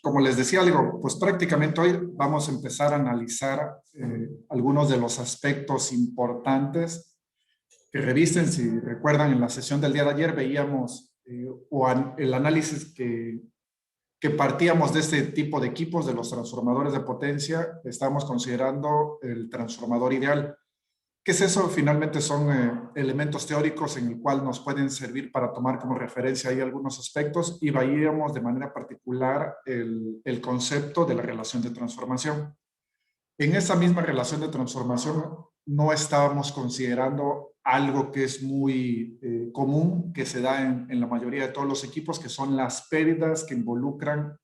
como les decía, digo, pues prácticamente hoy vamos a empezar a analizar algunos de los aspectos importantes que revisten. Si recuerdan, en la sesión del día de ayer veíamos el análisis que partíamos de este tipo de equipos, de los transformadores de potencia. Estábamos considerando el transformador ideal. ¿Qué es eso? Finalmente son elementos teóricos en el cual nos pueden servir para tomar como referencia ahí algunos aspectos, y veíamos de manera particular el concepto de la relación de transformación. En esa misma relación de transformación no estábamos considerando algo que es muy común, que se da en la mayoría de todos los equipos, que son las pérdidas que involucran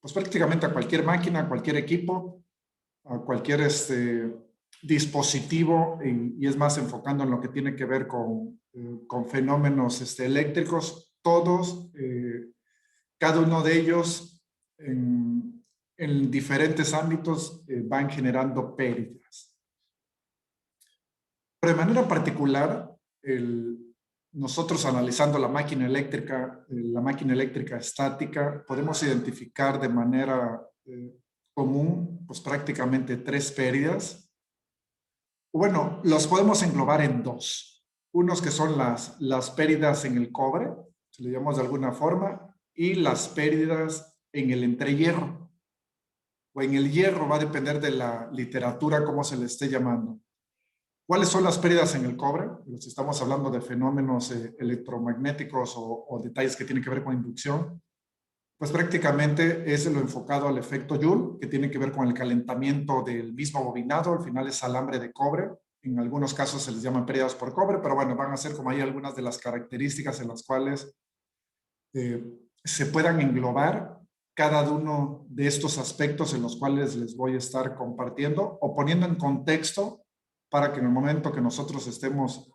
pues prácticamente a cualquier máquina, a cualquier equipo, a cualquier dispositivo, y es más enfocando en lo que tiene que ver con fenómenos eléctricos. Todos, cada uno de ellos en diferentes ámbitos van generando pérdidas. Pero de manera particular, nosotros analizando la máquina eléctrica estática, podemos identificar de manera común, pues prácticamente tres pérdidas. Bueno, los podemos englobar en dos. Unos que son las pérdidas en el cobre, si le llamamos de alguna forma, y las pérdidas en el entrehierro. O en el hierro, va a depender de la literatura, cómo se le esté llamando. ¿Cuáles son las pérdidas en el cobre? Si estamos hablando de fenómenos electromagnéticos o detalles que tienen que ver con inducción, pues prácticamente es lo enfocado al efecto Joule, que tiene que ver con el calentamiento del mismo bobinado. Al final es alambre de cobre. En algunos casos se les llaman pérdidas por cobre, pero bueno, van a ser como ahí algunas de las características en las cuales se puedan englobar cada uno de estos aspectos en los cuales les voy a estar compartiendo o poniendo en contexto, para que en el momento que nosotros estemos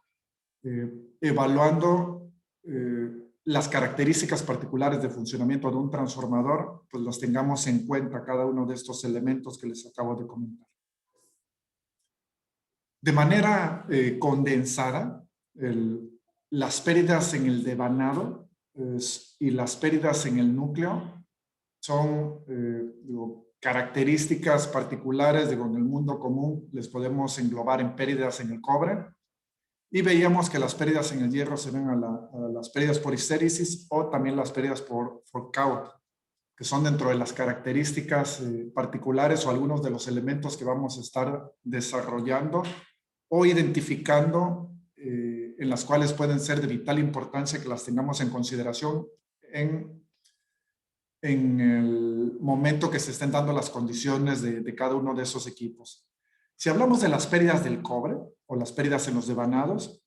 evaluando las características particulares de funcionamiento de un transformador, pues los tengamos en cuenta cada uno de estos elementos que les acabo de comentar. De manera condensada, las pérdidas en el devanado y las pérdidas en el núcleo son características particulares. En el mundo común les podemos englobar en pérdidas en el cobre, y veíamos que las pérdidas en el hierro se ven a las pérdidas por histéresis o también las pérdidas por Foucault, que son dentro de las características particulares o algunos de los elementos que vamos a estar desarrollando o identificando, en las cuales pueden ser de vital importancia que las tengamos en consideración en el momento que se estén dando las condiciones de cada uno de esos equipos. Si hablamos de las pérdidas del cobre o las pérdidas en los devanados,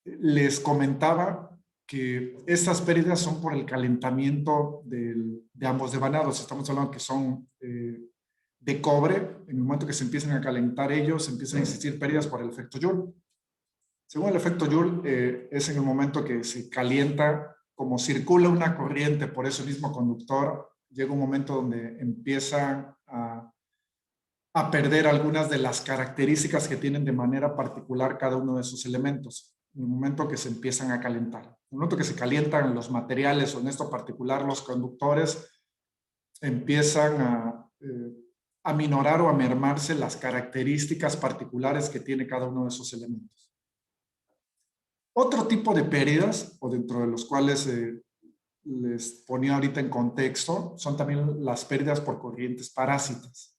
les comentaba que estas pérdidas son por el calentamiento de ambos devanados. Estamos hablando que son de cobre. En el momento que se empiezan a calentar ellos, empiezan a existir pérdidas por el efecto Joule. Según el efecto Joule, es en el momento que se calienta, como circula una corriente por ese mismo conductor, llega un momento donde empiezan a perder algunas de las características que tienen de manera particular cada uno de esos elementos, en el momento que se empiezan a calentar. En el momento que se calientan los materiales, o en esto particular los conductores, empiezan a minorar o a mermarse las características particulares que tiene cada uno de esos elementos. Otro tipo de pérdidas, o dentro de los cuales les ponía ahorita en contexto, son también las pérdidas por corrientes parásitas.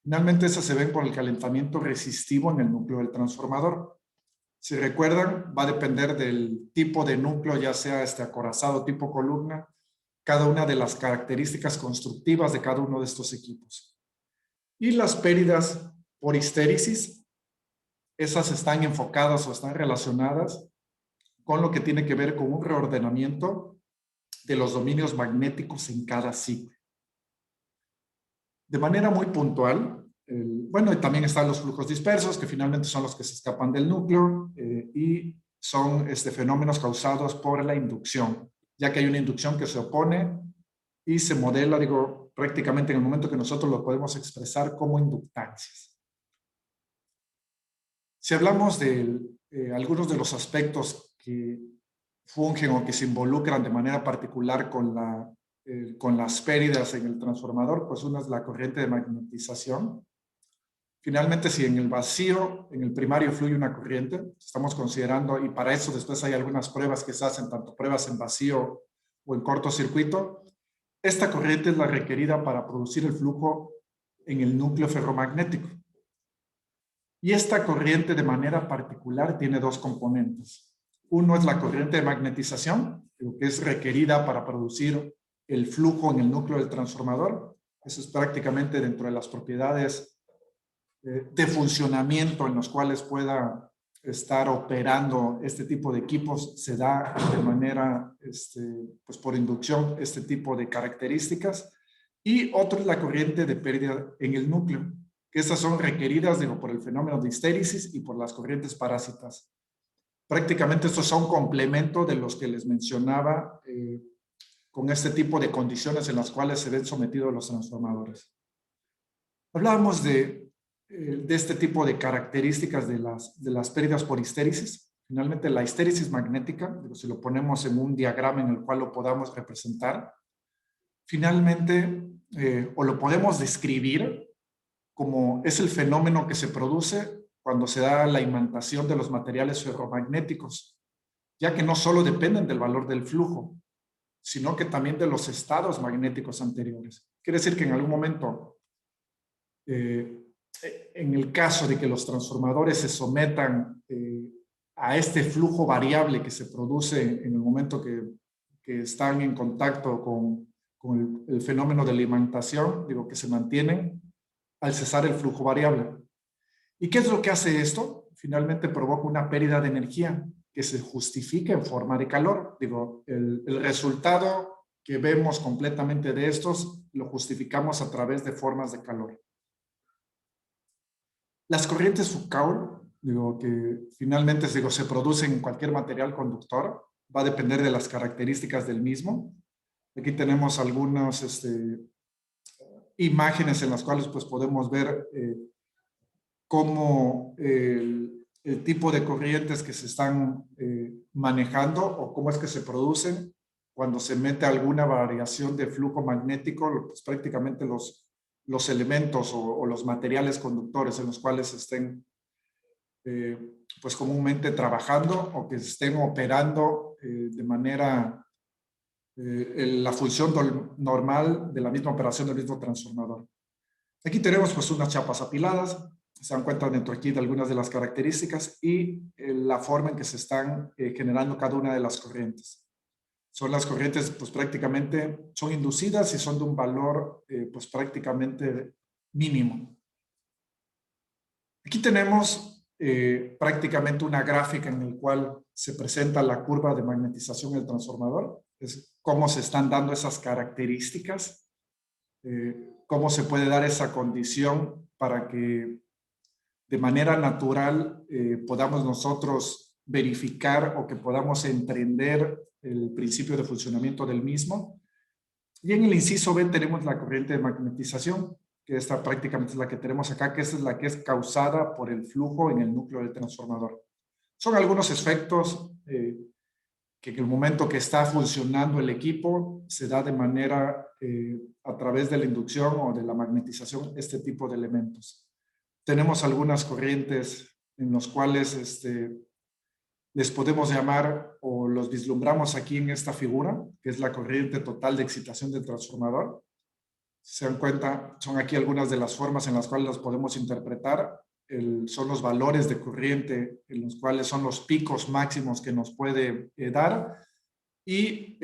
Finalmente, esas se ven por el calentamiento resistivo en el núcleo del transformador. Si recuerdan, va a depender del tipo de núcleo, ya sea acorazado tipo columna, cada una de las características constructivas de cada uno de estos equipos. Y las pérdidas por histéresis, esas están enfocadas o están relacionadas con lo que tiene que ver con un reordenamiento de los dominios magnéticos en cada ciclo. De manera muy puntual, bueno, y también están los flujos dispersos, que finalmente son los que se escapan del núcleo, y son fenómenos causados por la inducción, ya que hay una inducción que se opone y se modela, prácticamente en el momento que nosotros lo podemos expresar como inductancias. Si hablamos de algunos de los aspectos que fungen o que se involucran de manera particular con la con las pérdidas en el transformador, pues una es la corriente de magnetización. Finalmente, si en el vacío, en el primario fluye una corriente, estamos considerando, y para eso después hay algunas pruebas que se hacen, tanto pruebas en vacío o en cortocircuito, esta corriente es la requerida para producir el flujo en el núcleo ferromagnético. Y esta corriente de manera particular tiene dos componentes. Uno es la corriente de magnetización, que es requerida para producir el flujo en el núcleo del transformador. Eso es prácticamente dentro de las propiedades de funcionamiento en los cuales pueda estar operando este tipo de equipos. Se da de manera, pues por inducción, este tipo de características. Y otro es la corriente de pérdida en el núcleo, que estas son requeridas, digo, por el fenómeno de histéresis y por las corrientes parásitas. Prácticamente estos son complemento de los que les mencionaba con este tipo de condiciones en las cuales se ven sometidos los transformadores. Hablábamos de este tipo de características de las pérdidas por histéresis. Finalmente, la histéresis magnética, si lo ponemos en un diagrama en el cual lo podamos representar, finalmente, o lo podemos describir como es el fenómeno que se produce cuando se da la imantación de los materiales ferromagnéticos, ya que no solo dependen del valor del flujo, sino que también de los estados magnéticos anteriores. Quiere decir que en algún momento, en el caso de que los transformadores se sometan a este flujo variable que se produce en el momento que están en contacto con el fenómeno de la imantación, digo, que se mantienen al cesar el flujo variable. ¿Y qué es lo que hace esto? Finalmente provoca una pérdida de energía que se justifica en forma de calor. Digo, el resultado que vemos completamente de estos lo justificamos a través de formas de calor. Las corrientes Foucault, digo, que finalmente digo, se producen en cualquier material conductor, va a depender de las características del mismo. Aquí tenemos algunas imágenes en las cuales pues, podemos ver cómo el tipo de corrientes que se están manejando o cómo es que se producen cuando se mete alguna variación de flujo magnético, pues prácticamente los elementos o los materiales conductores en los cuales estén pues comúnmente trabajando o que estén operando de manera la función normal de la misma operación del mismo transformador. Aquí tenemos pues unas chapas apiladas, se dan cuenta dentro aquí de algunas de las características y la forma en que se están generando cada una de las corrientes. Son las corrientes pues prácticamente son inducidas y son de un valor pues prácticamente mínimo. Aquí tenemos prácticamente una gráfica en la cual se presenta la curva de magnetización del transformador, es cómo se están dando esas características, cómo se puede dar esa condición para que de manera natural podamos nosotros verificar o que podamos entender el principio de funcionamiento del mismo. Y en el inciso B tenemos la corriente de magnetización, que esta prácticamente es la que tenemos acá, que esta es la que es causada por el flujo en el núcleo del transformador. Son algunos efectos que en el momento que está funcionando el equipo se da de manera a través de la inducción o de la magnetización este tipo de elementos. Tenemos algunas corrientes en las cuales les podemos llamar o los vislumbramos aquí en esta figura, que es la corriente total de excitación del transformador. Si se dan cuenta, son aquí algunas de las formas en las cuales las podemos interpretar. Son los valores de corriente en los cuales son los picos máximos que nos puede dar. Y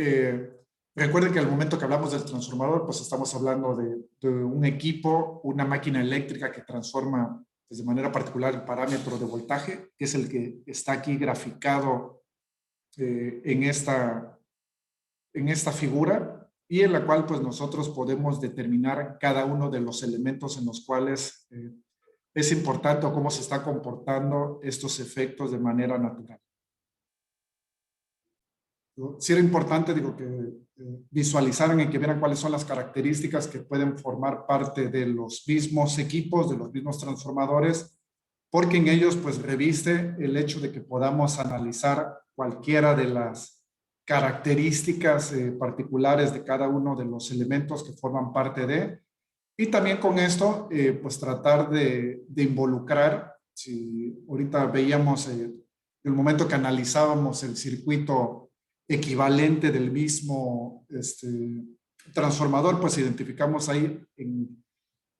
recuerden que al momento que hablamos del transformador, pues estamos hablando de un equipo, una máquina eléctrica que transforma pues, de manera particular el parámetro de voltaje, que es el que está aquí graficado en esta figura, y en la cual pues nosotros podemos determinar cada uno de los elementos en los cuales es importante o cómo se están comportando estos efectos de manera natural. Sí era importante, digo, que visualizaran y que vieran cuáles son las características que pueden formar parte de los mismos equipos, de los mismos transformadores, porque en ellos pues reviste el hecho de que podamos analizar cualquiera de las características particulares de cada uno de los elementos que forman parte de, y también con esto, pues tratar de involucrar, si ahorita veíamos el momento que analizábamos el circuito equivalente del mismo transformador, pues identificamos ahí en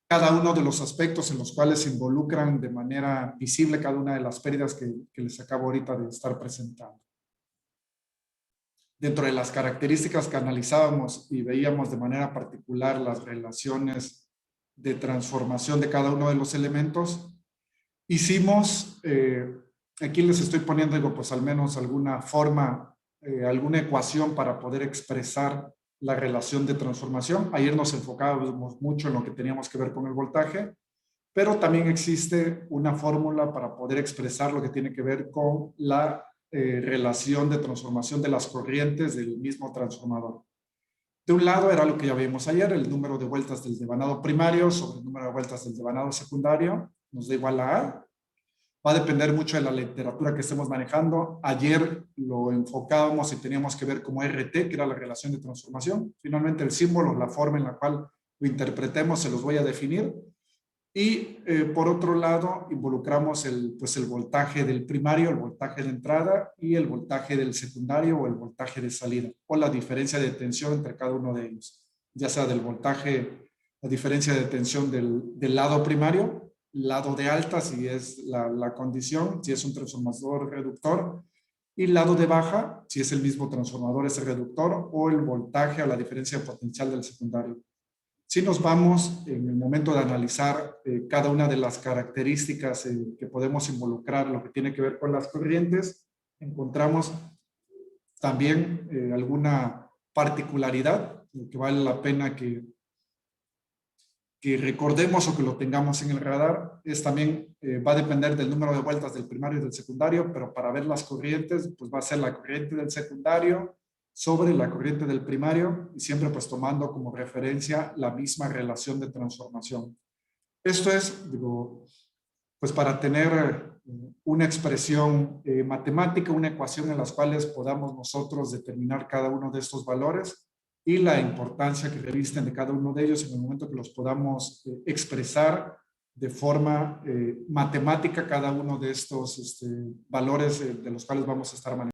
cada uno de los aspectos en los cuales se involucran de manera visible cada una de las pérdidas que les acabo ahorita de estar presentando. Dentro de las características que analizábamos y veíamos de manera particular las relaciones de transformación de cada uno de los elementos, hicimos, aquí les estoy poniendo, digo, pues al menos alguna forma, alguna ecuación para poder expresar la relación de transformación. Ayer nos enfocábamos mucho en lo que teníamos que ver con el voltaje, pero también existe una fórmula para poder expresar lo que tiene que ver con la relación de transformación de las corrientes del mismo transformador. De un lado era lo que ya vimos ayer, el número de vueltas del devanado primario sobre el número de vueltas del devanado secundario, nos da igual a A. Va a depender mucho de la literatura que estemos manejando. Ayer lo enfocábamos y teníamos que ver como RT, que era la relación de transformación. Finalmente el símbolo, la forma en la cual lo interpretemos, se los voy a definir. Y por otro lado, involucramos el voltaje del primario, el voltaje de entrada y el voltaje del secundario o el voltaje de salida, o la diferencia de tensión entre cada uno de ellos, ya sea del voltaje, la diferencia de tensión del lado primario, lado de alta si es la condición, si es un transformador reductor, y lado de baja si es el mismo transformador, ese reductor, o el voltaje a la diferencia de potencial del secundario. Si nos vamos en el momento de analizar cada una de las características que podemos involucrar, lo que tiene que ver con las corrientes, encontramos también alguna particularidad que vale la pena que recordemos o que lo tengamos en el radar. Es también, va a depender del número de vueltas del primario y del secundario, pero para ver las corrientes, pues va a ser la corriente del secundario sobre la corriente del primario y siempre pues tomando como referencia la misma relación de transformación. Esto es, digo, pues para tener una expresión matemática, una ecuación en las cuales podamos nosotros determinar cada uno de estos valores y la importancia que revisten de cada uno de ellos en el momento que los podamos expresar de forma matemática cada uno de estos valores de los cuales vamos a estar manejando.